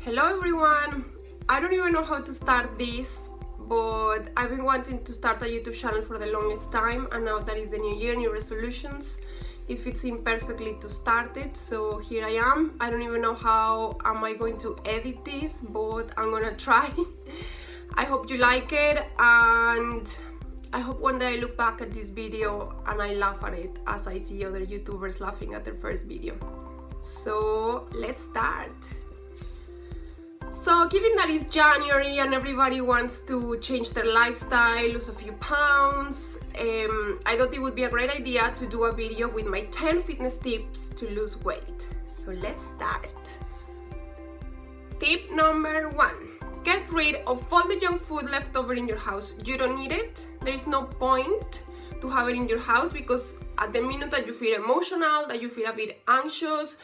Hello everyone! I don't even know how to start this, but I've been wanting to start a YouTube channel for the longest time, and now that is the new year, new resolutions, it fits in perfectly to start it, so here I am. I don't even know how am I going to edit this, but I'm gonna try. I hope you like it, and I hope one day I look back at this video and I laugh at it as I see other YouTubers laughing at their first video. So let's start. So given that it's January and everybody wants to change their lifestyle, lose a few pounds, I thought it would be a great idea to do a video with my 10 fitness tips to lose weight. So let's start. Tip number 1. Get rid of all the junk food left over in your house. You don't need it. There is no point to have it in your house, because at the minute that you feel emotional, that you feel a bit anxious,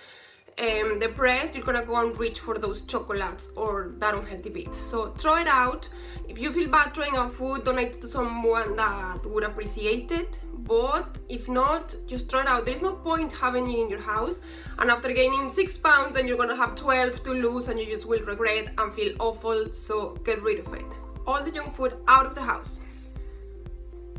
depressed, you're gonna go and reach for those chocolates or that unhealthy bits. So throw it out. If you feel bad throwing out food, donate it to someone that would appreciate it, but if not, just throw it out. There's no point having it in your house, and after gaining 6 pounds and you're gonna have 12 to lose, and you just will regret and feel awful. So get rid of it. All the junk food out of the house.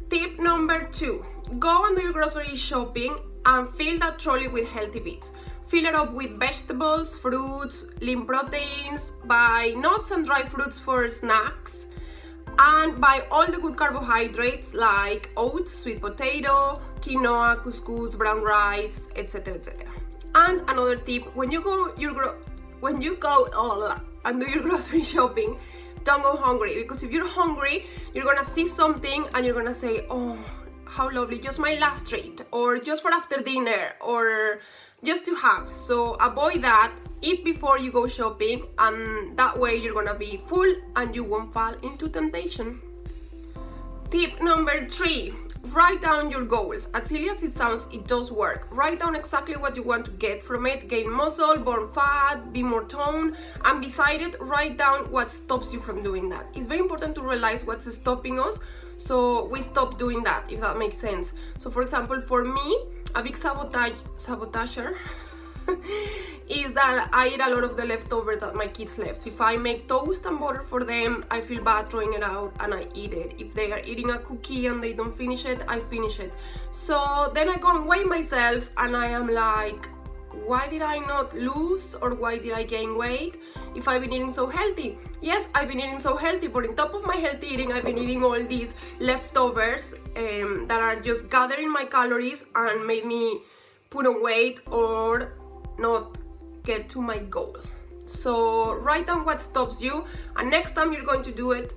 Tip number 2. Go and do your grocery shopping and fill that trolley with healthy bits. Fill it up with vegetables, fruits, lean proteins, buy nuts and dry fruits for snacks, and buy all the good carbohydrates like oats, sweet potato, quinoa, couscous, brown rice, etc, etc. And another tip, when you go and do your grocery shopping, don't go hungry, because if you're hungry, you're gonna see something and you're gonna say, oh, how lovely, just my last treat, or just for after dinner, or just to have. So avoid that. Eat before you go shopping, and that way you're gonna be full and you won't fall into temptation. Tip number 3. Write down your goals. As silly as it sounds, it does work. Write down exactly what you want to get from it. Gain muscle, burn fat, be more toned, and beside it, write down what stops you from doing that. It's very important to realize what's stopping us, so we stop doing that, if that makes sense. So for example, for me, a big sabotager is that I eat a lot of the leftovers that my kids left. If I make toast and butter for them, I feel bad throwing it out and I eat it. If they are eating a cookie and they don't finish it, I finish it. So then I go and weigh myself and I am like, why did I not lose, or why did I gain weight if I've been eating so healthy? Yes, I've been eating so healthy, but on top of my healthy eating, I've been eating all these leftovers that are just gathering my calories and made me put on weight or not get to my goal. So write down what stops you, and next time you're going to do it,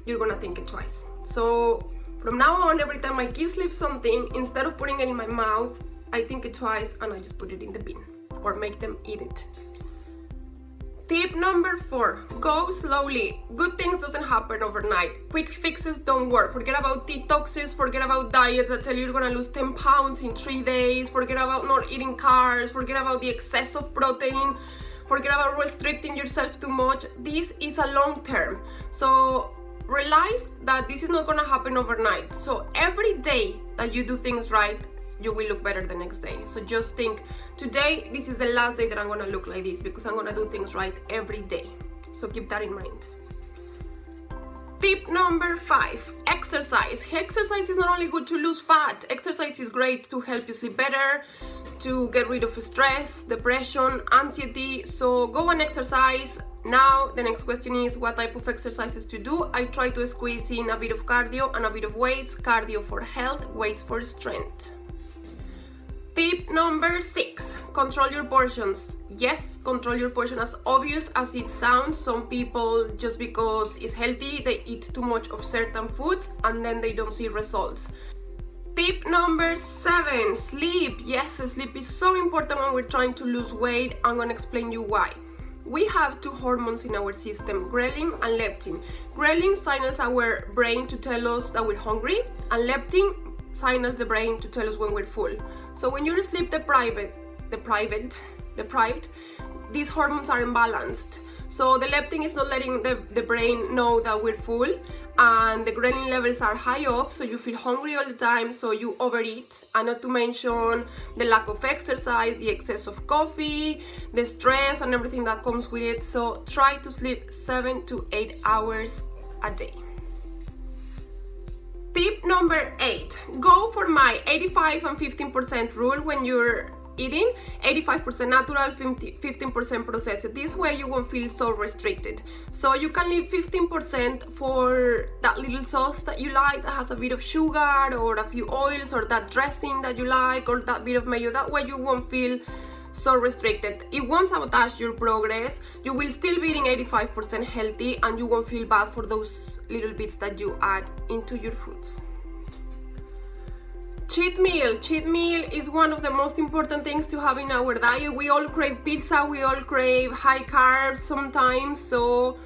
you're gonna think it twice. So from now on, every time my kids leave something, instead of putting it in my mouth, I think it twice and I just put it in the bin or make them eat it. Tip number 4. Go slowly. Good things doesn't happen overnight. Quick fixes don't work. Forget about detoxes, forget about diets that tell you you're gonna lose 10 pounds in 3 days, forget about not eating carbs, forget about the excess of protein, forget about restricting yourself too much. This is a long term. So realize that this is not gonna happen overnight. So every day that you do things right, you will look better the next day. So just think, today, this is the last day that I'm gonna look like this, because I'm gonna do things right every day. So keep that in mind. Tip number 5. Exercise. Exercise is not only good to lose fat, exercise is great to help you sleep better, to get rid of stress, depression, anxiety. So go and exercise. Now the next question is, what type of exercises to do? I try to squeeze in a bit of cardio and a bit of weights. Cardio for health, weights for strength. Tip number 6. Control your portions. Yes, control your portion. As obvious as it sounds, some people, just because it's healthy, they eat too much of certain foods and then they don't see results. Tip number 7. Sleep. Yes, sleep is so important when we're trying to lose weight. I'm gonna explain you why. We have 2 hormones in our system, ghrelin and leptin. Ghrelin signals our brain to tell us that we're hungry, and leptin signals the brain to tell us when we're full. So when you're sleep deprived, these hormones are imbalanced. So the leptin is not letting the brain know that we're full, and the ghrelin levels are high up, so you feel hungry all the time, so you overeat. And not to mention the lack of exercise, the excess of coffee, the stress and everything that comes with it. So try to sleep 7 to 8 hours a day. Tip number 8, go for my 85 and 15% rule when you're eating. 85% natural, 15% processed. This way you won't feel so restricted. So you can leave 15% for that little sauce that you like that has a bit of sugar or a few oils, or that dressing that you like, or that bit of mayo. That way you won't feel so restricted. It won't sabotage your progress. You will still be eating 85% healthy, and you won't feel bad for those little bits that you add into your foods. Cheat meal. Cheat meal is one of the most important things to have in our diet. We all crave pizza, we all crave high carbs sometimes, so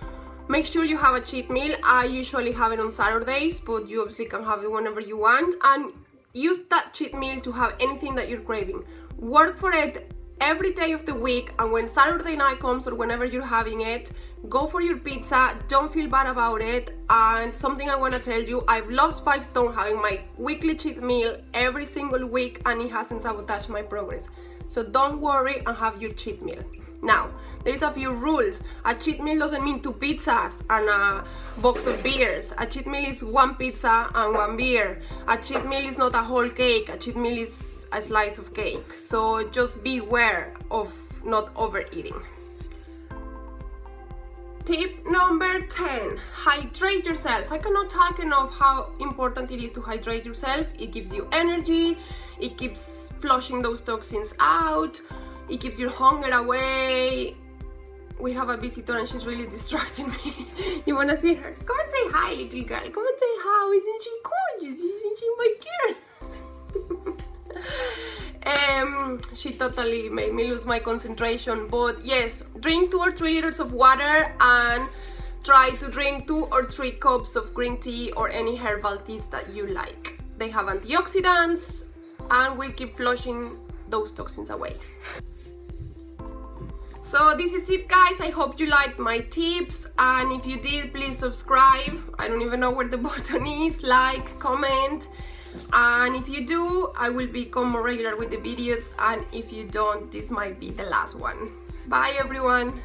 make sure you have a cheat meal. I usually have it on Saturdays, but you obviously can have it whenever you want, and use that cheat meal to have anything that you're craving. Work for it every day of the week, and when Saturday night comes or whenever you're having it, go for your pizza. Don't feel bad about it. And something I want to tell you, I've lost 5 stone having my weekly cheat meal every single week, and it hasn't sabotaged my progress. So don't worry and have your cheat meal. Now, there is a few rules. A cheat meal doesn't mean 2 pizzas and a box of beers. A cheat meal is 1 pizza and 1 beer. A cheat meal is not a whole cake. A cheat meal is a slice of cake. So just beware of not overeating. Tip number 10, hydrate yourself. I cannot talk enough how important it is to hydrate yourself. It gives you energy, it keeps flushing those toxins out, it keeps your hunger away. We have a visitor and she's really distracting me. You wanna see her? Come and say hi, little girl. Come and say hi. Isn't she gorgeous? Isn't she my girl? She totally made me lose my concentration. But yes, drink 2 or 3 liters of water, and try to drink 2 or 3 cups of green tea or any herbal teas that you like. They have antioxidants and will keep flushing those toxins away. So this is it, guys. I hope you liked my tips, and if you did, please subscribe. I don't even know where the button is. Like, comment. And if you do, I will become more regular with the videos, and if you don't, this might be the last one. Bye everyone.